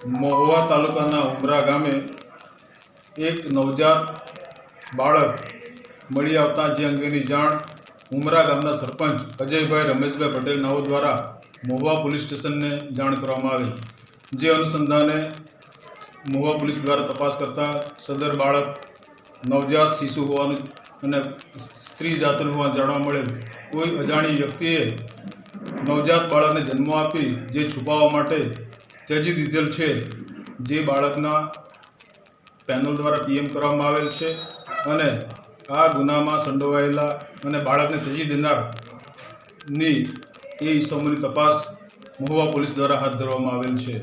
મહુવા તાલુકાના ઉમરા ગામે એક નવજાત બાળક મળી આવતા જે અંગેની જાણ ઉમરા ગામના સરપંચ અજયભાઈ રમેશભાઈ પટેલ નાઓ દ્વારા મહુવા પોલીસ સ્ટેશનને જાણ કરવામાં આવેલ। જે અનુસંધાને મહુવા પોલીસ દ્વારા તપાસ કરતા સદર બાળક નવજાત શિશુ હોવાનું અને સ્ત્રી જાતનું હોવાનું જાણવા મળેલ। કોઈ અજાણી વ્યક્તિએ નવજાત બાળકને જન્મ આપી જે છુપાવવા માટે ત્યજી દીધેલ છે, જે બાળકના પેનલ દ્વારા પીએમ કરવામાં આવેલ છે અને આ ગુનામાં સંડોવાયેલા અને બાળકને ત્યજી દેનારની એ ઇસમોની તપાસ મહુવા પોલીસ દ્વારા હાથ ધરવામાં આવેલ છે।